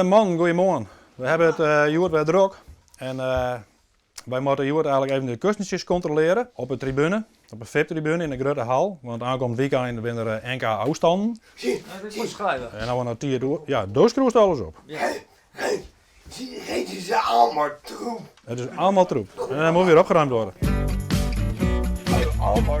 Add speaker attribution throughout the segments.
Speaker 1: Man, goeiemorgen. We hebben het Joert weer druk. En wij moeten Joert eigenlijk even de kustjes controleren op de tribune. Op de VIP-tribune in de grote hal. Want aankomend weekend zijn er NK afstanden.
Speaker 2: Dat is schrijven.
Speaker 1: En dan wordt het door. Ja, doos alles op.
Speaker 3: Het is allemaal troep.
Speaker 1: Het is allemaal troep. En dan moet weer opgeruimd worden.
Speaker 3: Allemaal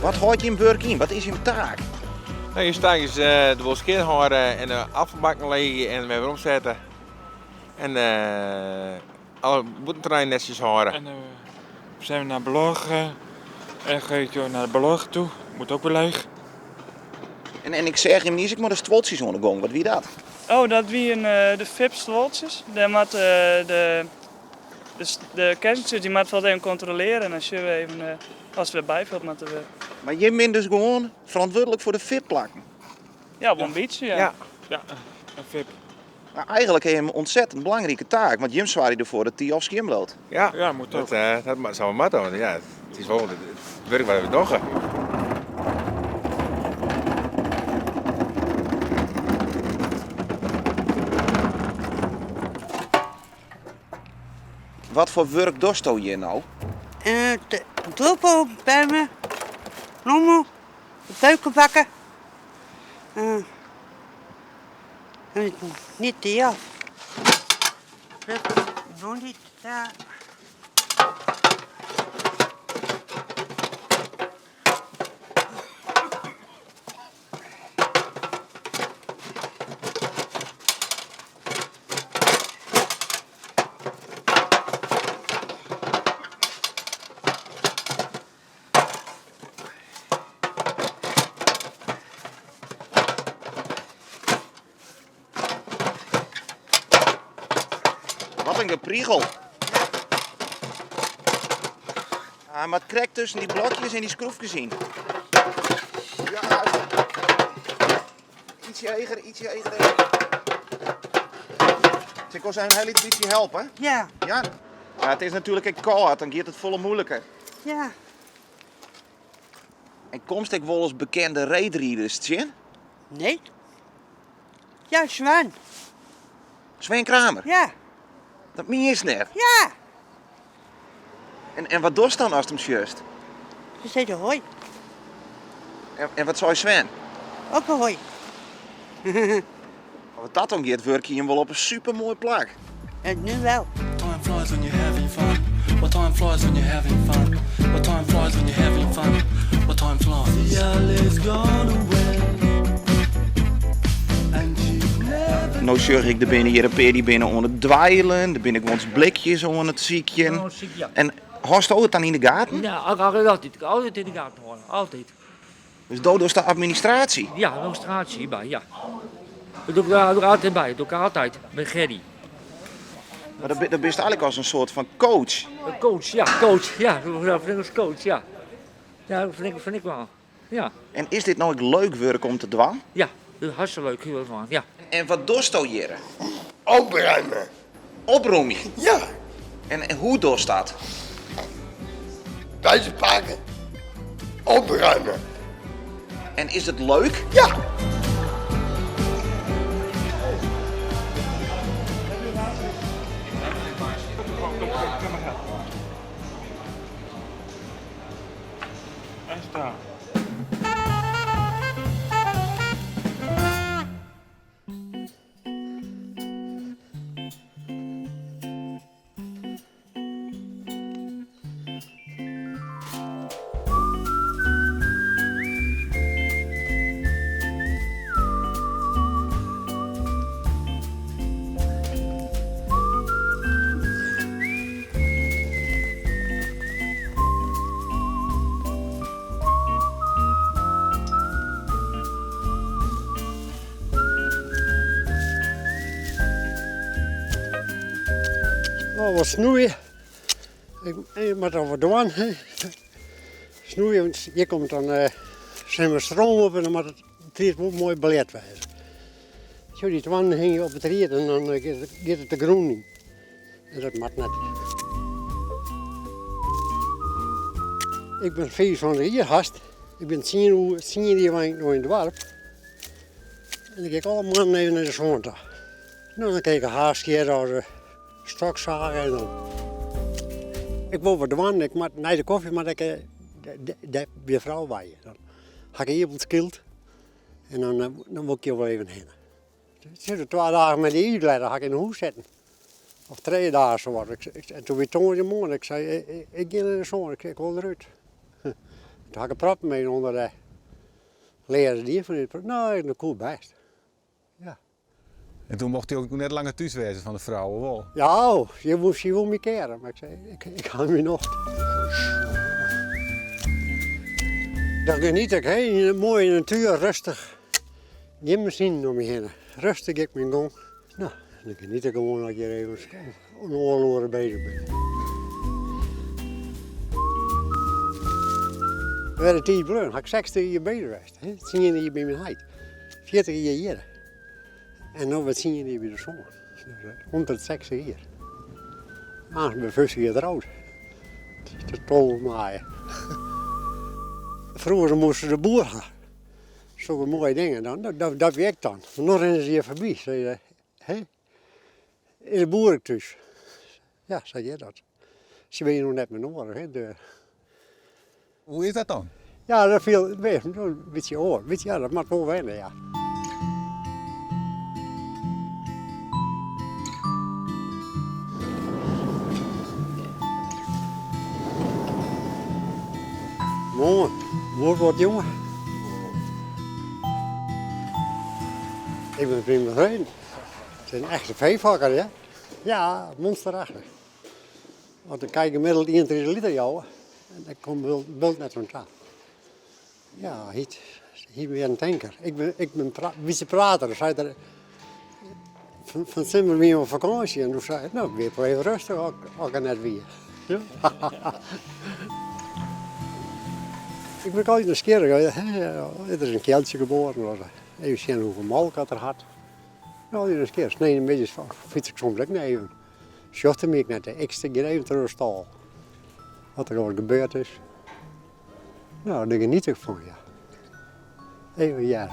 Speaker 4: Wat houdt je in Burk in? Wat is je taak?
Speaker 5: Nou, je staat is de boskeer houden en de afvalbakken leggen en weer omzetten. En alle boetenterrein netjes houden.
Speaker 6: En zijn we naar Belog en ga je naar de Belog toe. Moet ook weer leeg.
Speaker 4: En ik zeg hem niet, ik moet de stwoltjes aan de gang. Wat wie dat?
Speaker 7: Oh, dat wie de VIP-stoltjes. Daar moet de kennisjes die moet wel even controleren. En als je even, als we bijvult, moeten we.
Speaker 4: Maar je bent dus gewoon verantwoordelijk voor de VIP-plakken.
Speaker 7: Ja, op een beetje, ja.
Speaker 6: Ja, een VIP.
Speaker 4: Maar eigenlijk heb je een ontzettend belangrijke taak, want Jim zwaar ervoor dat hij op schim loopt.
Speaker 5: Ja,
Speaker 6: moet ook.
Speaker 5: dat zou maar doen. Ja, het is wel het werk wat we doen.
Speaker 4: Wat voor werk doet je hier nou?
Speaker 8: Druppel bellen, rommel, beuken bakken. Niet die af. Nog niet daar.
Speaker 4: Wat een gepriegel. Maar het krekt tussen die blokjes en die schroefjes in. Ja, ietsje eger. Ik kon zijn een heel beetje helpen.
Speaker 8: Ja,
Speaker 4: Ja? Ja, het is natuurlijk een koud, dan gaat het volle moeilijker.
Speaker 8: ja.
Speaker 4: En komst ik wel eens bekende raidrieders, Tjen?
Speaker 8: Nee. Ja, Sven.
Speaker 4: Sven Kramer,
Speaker 8: Ja,
Speaker 4: dat meen je net.
Speaker 8: ja.
Speaker 4: En wat doet dan als het hem juist?
Speaker 8: Ze zei de hoi.
Speaker 4: En wat zei Sven?
Speaker 8: Ook een hoi.
Speaker 4: Wat dat dan gaat, werk je hem wel op een supermooi plak.
Speaker 8: En nu wel.
Speaker 9: Time flies when you're having fun. What time flies when you're having fun. What time flies when you're having fun. What time flies. The alley's gone away. And you never.
Speaker 4: Nou zorg ik, er binnen hier een peer die binnen onder het dweilen, er binnen gewoon blikjes onder het ziekje.
Speaker 2: Oh, ziek, ja.
Speaker 4: En hast je het dan in de gaten?
Speaker 2: Ja, altijd in de gaten houden. Altijd.
Speaker 4: Dus dood is de administratie.
Speaker 2: Ja, een illustratie hierbij, ja. Dat doe ik er altijd bij, dat doe ik altijd. Bij Gerry.
Speaker 4: Maar dat ben je eigenlijk als een soort van coach.
Speaker 2: Een coach, ja, coach. Ja, dat vind ik als coach, ja. Ja, dat vind ik wel. Ja,
Speaker 4: En is dit nou ook leuk werk om te doen?
Speaker 2: ja. Dat is hartstikke leuk, heel erg, ja.
Speaker 4: En wat doet je hier?
Speaker 3: opruimen.
Speaker 4: Opruimen.
Speaker 3: Ja,
Speaker 4: En hoe doet dat?
Speaker 3: buiten pakken. Opruimen.
Speaker 4: En is het leuk?
Speaker 3: Ja.
Speaker 6: Hij staat.
Speaker 10: Oh, wat snoeien. Je moet er wat doen. Snoeien, want je komt dan zijn we stroom op en dan moet het het moet mooi belet wezen. Zo die twannen hing je op het riet en dan gaat het de groen in. En dat mag net. Ik ben 24 jaar gast. Ik ben 10 jaar nog in het dorp. En ik kijk alle mannen even naar de zon toe. Nou, dan kijk ik een haarscheer, stokzagen en dan. Ik woon op de wand, ik maak naar de koffie, maar ik de vrouw bij je. Dan ga ik hier op het skilt en dan moet ik je wel even heen. Ik zit er 2 dagen met de uitleider, ga ik in een huis zitten. Of 3 dagen zo wat. En toen weer toen in de morgen, ik zei, ik ga naar de zon, ik wil eruit. Toen had ik een prop mee onder de leren die van dit. Nou, dat cool best. Ja.
Speaker 11: En toen mocht hij ook net langer thuis wezen van de vrouwen wel.
Speaker 10: Ja, je moest je wel mee keren, maar ik zei, ik ga nu nog. Dan geniet ik, hè, in een mooie natuur, rustig. Geen machine om je heen. Rustig ik mijn gang. Nou, dan geniet ik gewoon dat je even een oorloren bezig bent. We werden 10 blun, had ik 60 jaar bezig geweest. 10 jaar bij mijn heid. 40 jaar hier. En nu wat 10 jaar bij de zon. 160 jaar. Ah, ik ben 50 jaar oud. Het is tol maaien. Vroeger moesten de boer gaan. Zulke mooie dingen dan, dat werkt dan. Maar nog rennen ze hier voorbij. Zei je, hé? Is de boer thuis? Ja, zei je dat. Ze weten nog net meer nodig, hè.
Speaker 11: Hoe is dat dan?
Speaker 10: Ja, dat viel een beetje oor. Ja, dat mag wel wennen, ja. Mooi, wordt wat jongen. Ik ben prima gereden. Het is een echte veevakker, hè? Ja, monsterachtig. Want dan kijk je gemiddeld 1 liter jou. En dan komt beeld net zo'n taal. Ja, hier weer een tanker. Ik ben viceprater. Van Simmer weer op vakantie. En toen zei ik, nou, weer even rustig, ook net weer. Ja. Ik ben altijd nieuwsgierig. Er is een keeltje geboren. Even zien hoeveel melk had er had. Nou, die is keer. Nee, een beetje van. Fiets ik soms ook niet even. Schotte me ik net. Ik stik hier even terug de stal. Wat er gewoon gebeurd is. Nou, daar geniet ik van, ja. Even, ja.